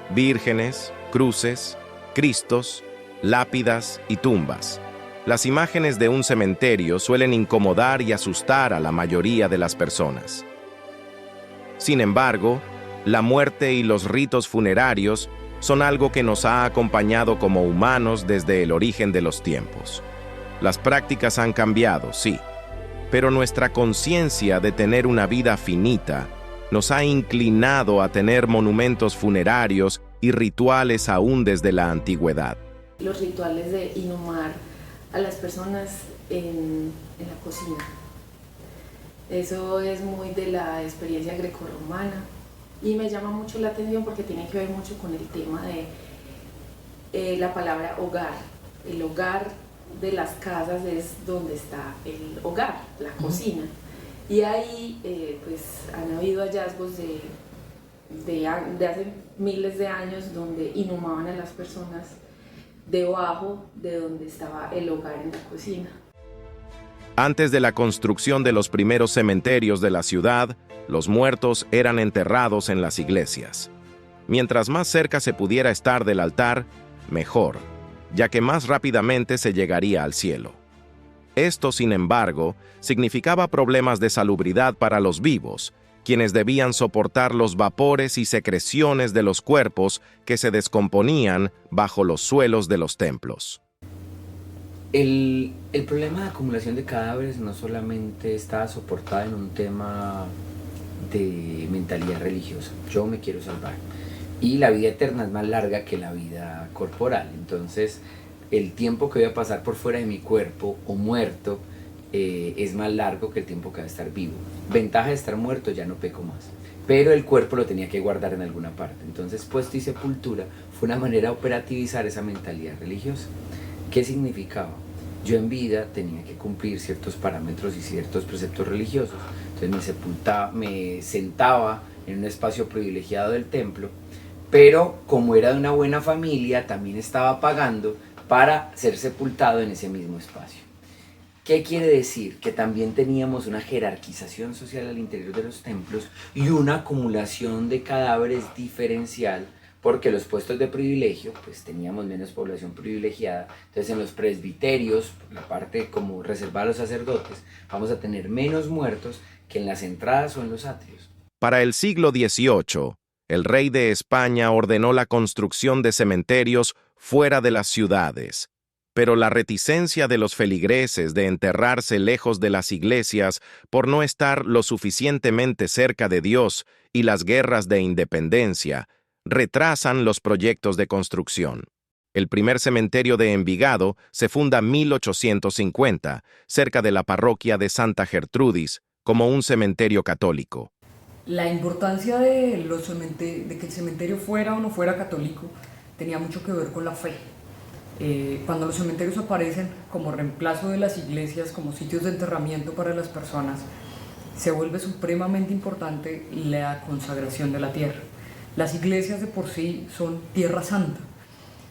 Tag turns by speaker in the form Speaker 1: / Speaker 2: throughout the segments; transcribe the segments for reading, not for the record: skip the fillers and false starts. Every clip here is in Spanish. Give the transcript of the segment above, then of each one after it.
Speaker 1: vírgenes, cruces, cristos, lápidas y tumbas. Las imágenes de un cementerio suelen incomodar y asustar a la mayoría de las personas. Sin embargo, la muerte y los ritos funerarios son algo que nos ha acompañado como humanos desde el origen de los tiempos. Las prácticas han cambiado, sí, pero nuestra conciencia de tener una vida finita nos ha inclinado a tener monumentos funerarios y rituales aún desde la antigüedad.
Speaker 2: Los rituales de inhumar a las personas en la cocina. Eso es muy de la experiencia grecorromana y me llama mucho la atención porque tiene que ver mucho con el tema de la palabra hogar. El hogar de las casas es donde está el hogar, la cocina. Y ahí pues han habido hallazgos de hace miles de años donde inhumaban a las personas debajo de donde estaba el hogar en la cocina.
Speaker 1: Antes de la construcción de los primeros cementerios de la ciudad, los muertos eran enterrados en las iglesias. Mientras más cerca se pudiera estar del altar, mejor, ya que más rápidamente se llegaría al cielo. Esto, sin embargo, significaba problemas de salubridad para los vivos, quienes debían soportar los vapores y secreciones de los cuerpos que se descomponían bajo los suelos de los templos.
Speaker 3: El problema de acumulación de cadáveres no solamente está soportado en un tema de mentalidad religiosa. Yo me quiero salvar. Y la vida eterna es más larga que la vida corporal. Entonces, el tiempo que voy a pasar por fuera de mi cuerpo o muerto es más largo que el tiempo que va a estar vivo. Ventaja de estar muerto, ya no peco más. Pero el cuerpo lo tenía que guardar en alguna parte. Entonces, puesto y sepultura fue una manera de operativizar esa mentalidad religiosa. ¿Qué significaba? Yo en vida tenía que cumplir ciertos parámetros y ciertos preceptos religiosos. Entonces me sentaba en un espacio privilegiado del templo, pero como era de una buena familia, también estaba pagando para ser sepultado en ese mismo espacio. ¿Qué quiere decir? Que también teníamos una jerarquización social al interior de los templos y una acumulación de cadáveres diferencial, porque los puestos de privilegio, pues teníamos menos población privilegiada. Entonces en los presbiterios, la parte como reservada a los sacerdotes, vamos a tener menos muertos que en las entradas o en los atrios.
Speaker 1: Para el siglo XVIII, el rey de España ordenó la construcción de cementerios fuera de las ciudades, pero la reticencia de los feligreses de enterrarse lejos de las iglesias por no estar lo suficientemente cerca de Dios y las guerras de independencia retrasan los proyectos de construcción. El primer cementerio de Envigado se funda en 1850, cerca de la parroquia de Santa Gertrudis, como un cementerio católico.
Speaker 4: La importancia de que el cementerio fuera o no fuera católico tenía mucho que ver con la fe. Cuando los cementerios aparecen como reemplazo de las iglesias, como sitios de enterramiento para las personas, se vuelve supremamente importante la consagración de la tierra. Las iglesias de por sí son tierra santa.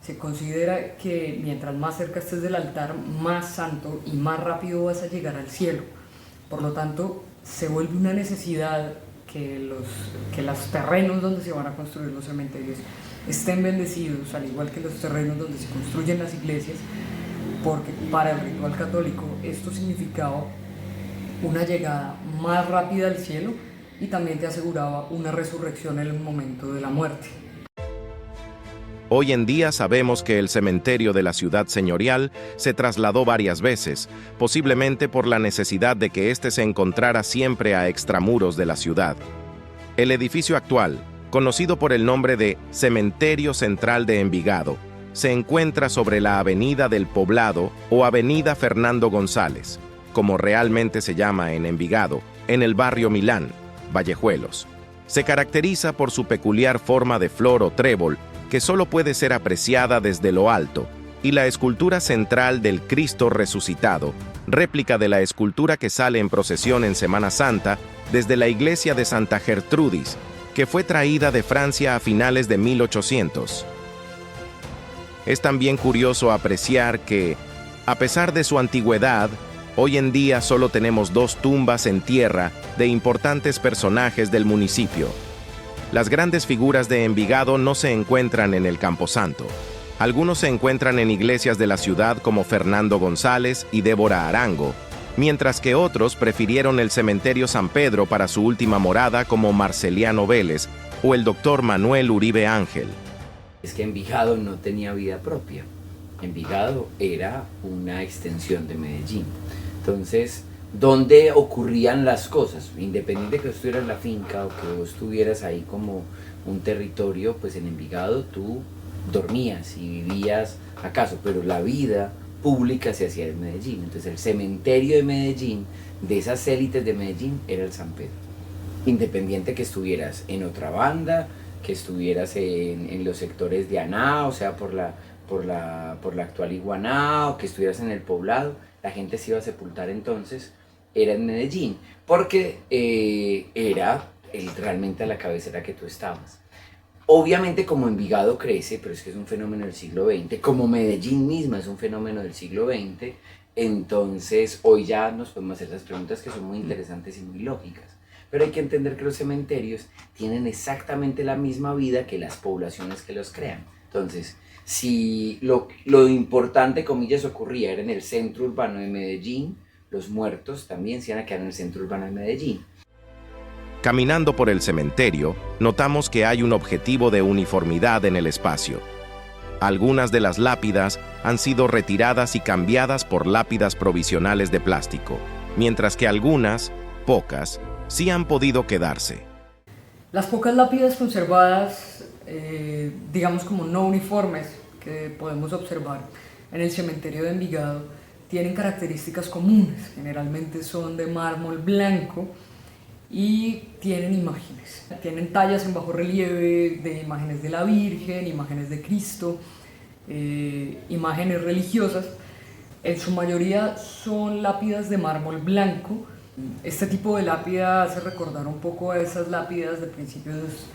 Speaker 4: Se considera que mientras más cerca estés del altar, más santo y más rápido vas a llegar al cielo. Por lo tanto, se vuelve una necesidad que los terrenos donde se van a construir los cementerios estén bendecidos, al igual que los terrenos donde se construyen las iglesias, porque para el ritual católico esto significaba una llegada más rápida al cielo y también te aseguraba una resurrección en el momento de la muerte.
Speaker 1: Hoy en día sabemos que el cementerio de la ciudad señorial se trasladó varias veces, posiblemente por la necesidad de que éste se encontrara siempre a extramuros de la ciudad. El edificio actual, conocido por el nombre de Cementerio Central de Envigado, se encuentra sobre la Avenida del Poblado o Avenida Fernando González, como realmente se llama en Envigado, en el barrio Milán, Vallejuelos. Se caracteriza por su peculiar forma de flor o trébol, que solo puede ser apreciada desde lo alto, y la escultura central del Cristo resucitado, réplica de la escultura que sale en procesión en Semana Santa desde la iglesia de Santa Gertrudis, que fue traída de Francia a finales de 1800. Es también curioso apreciar que, a pesar de su antigüedad, hoy en día solo tenemos 2 tumbas en tierra de importantes personajes del municipio. Las grandes figuras de Envigado no se encuentran en el Camposanto. Algunos se encuentran en iglesias de la ciudad como Fernando González y Débora Arango, mientras que otros prefirieron el cementerio San Pedro para su última morada como Marceliano Vélez o el doctor Manuel Uribe Ángel.
Speaker 3: Es que Envigado no tenía vida propia. Envigado era una extensión de Medellín. Entonces, ¿dónde ocurrían las cosas? Independiente de que estuvieras en la finca o que vos estuvieras ahí como un territorio, pues en Envigado tú dormías y vivías acaso, pero la vida pública se hacía en Medellín. Entonces el cementerio de Medellín, de esas élites de Medellín, era el San Pedro. Independiente que estuvieras en otra banda, que estuvieras en los sectores de Aná, o sea, por la actual Iguaná, o que estuvieras en el Poblado, la gente se iba a sepultar entonces, era en Medellín, porque era realmente a la cabecera que tú estabas. Obviamente como Envigado crece, pero es que es un fenómeno del siglo XX, como Medellín misma es un fenómeno del siglo XX, entonces hoy ya nos podemos hacer las preguntas que son muy interesantes y muy lógicas. Pero hay que entender que los cementerios tienen exactamente la misma vida que las poblaciones que los crean. Entonces, si lo importante, comillas, ocurría era en el centro urbano de Medellín, los muertos también se iban a quedar en el centro urbano de Medellín.
Speaker 1: Caminando por el cementerio, notamos que hay un objetivo de uniformidad en el espacio. Algunas de las lápidas han sido retiradas y cambiadas por lápidas provisionales de plástico, mientras que algunas, pocas, sí han podido quedarse.
Speaker 4: Las pocas lápidas conservadas, digamos como no uniformes, que podemos observar en el cementerio de Envigado, tienen características comunes. Generalmente son de mármol blanco y tienen imágenes. Tienen tallas en bajo relieve de imágenes de la Virgen, imágenes de Cristo, imágenes religiosas. En su mayoría son lápidas de mármol blanco. Este tipo de lápida hace recordar un poco a esas lápidas de principios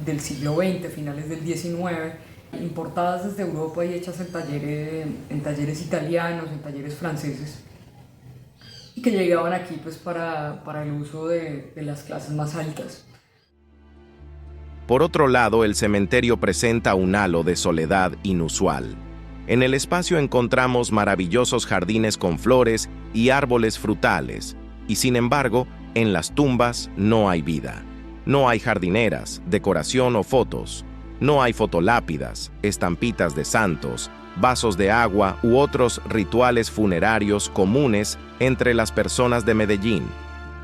Speaker 4: del siglo XX, finales del XIX, importadas desde Europa y hechas en talleres italianos, en talleres franceses, y que llegaban aquí pues para el uso de las clases más altas.
Speaker 1: Por otro lado, el cementerio presenta un halo de soledad inusual. En el espacio encontramos maravillosos jardines con flores y árboles frutales, y sin embargo, en las tumbas no hay vida. No hay jardineras, decoración o fotos. No hay fotolápidas, estampitas de santos, vasos de agua u otros rituales funerarios comunes entre las personas de Medellín.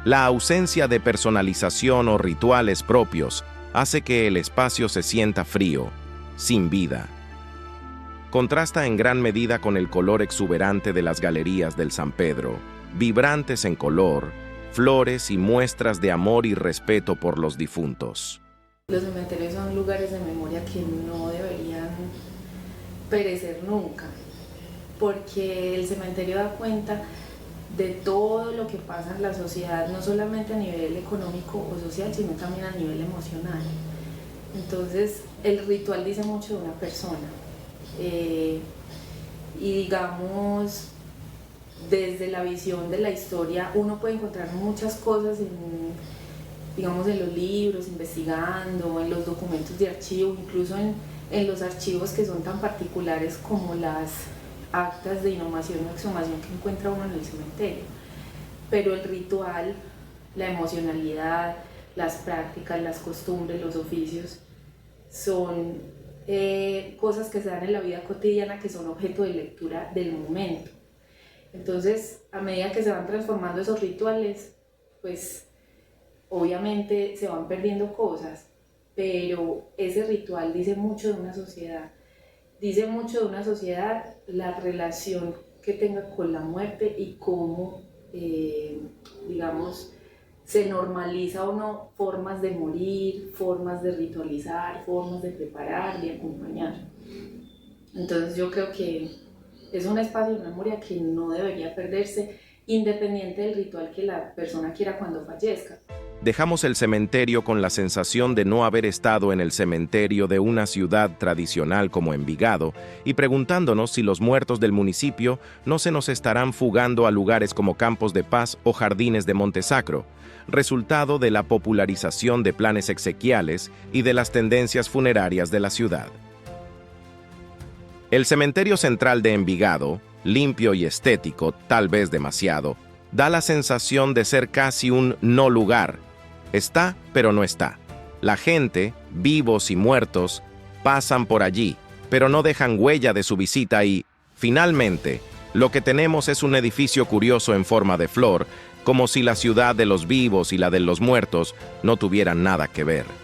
Speaker 1: La ausencia de personalización o rituales propios hace que el espacio se sienta frío, sin vida. Contrasta en gran medida con el color exuberante de las galerías del San Pedro, vibrantes en color, flores y muestras de amor y respeto por los difuntos.
Speaker 2: Los cementerios son lugares de memoria que no deberían perecer nunca, porque el cementerio da cuenta de todo lo que pasa en la sociedad, no solamente a nivel económico o social, sino también a nivel emocional. Entonces, el ritual dice mucho de una persona. Y digamos, desde la visión de la historia, uno puede encontrar muchas cosas digamos, en los libros, investigando, en los documentos de archivo, incluso en los archivos que son tan particulares como las actas de inhumación o exhumación que encuentra uno en el cementerio. Pero el ritual, la emocionalidad, las prácticas, las costumbres, los oficios, son cosas que se dan en la vida cotidiana, que son objeto de lectura del momento. Entonces, a medida que se van transformando esos rituales, pues obviamente se van perdiendo cosas, pero ese ritual dice mucho de una sociedad. Dice mucho de una sociedad la relación que tenga con la muerte y cómo, digamos, se normaliza o no formas de morir, formas de ritualizar, formas de preparar, de acompañar. Entonces yo creo que es un espacio de memoria que no debería perderse, independiente del ritual que la persona quiera cuando fallezca.
Speaker 1: dejamos el cementerio con la sensación de no haber estado en el cementerio de una ciudad tradicional como Envigado y preguntándonos si los muertos del municipio no se nos estarán fugando a lugares como Campos de Paz o Jardines de Montesacro, resultado de la popularización de planes exequiales y de las tendencias funerarias de la ciudad. El cementerio central de Envigado, limpio y estético, tal vez demasiado, da la sensación de ser casi un no lugar. Está, pero no está. La gente, vivos y muertos, pasan por allí, pero no dejan huella de su visita y, finalmente, lo que tenemos es un edificio curioso en forma de flor, como si la ciudad de los vivos y la de los muertos no tuvieran nada que ver.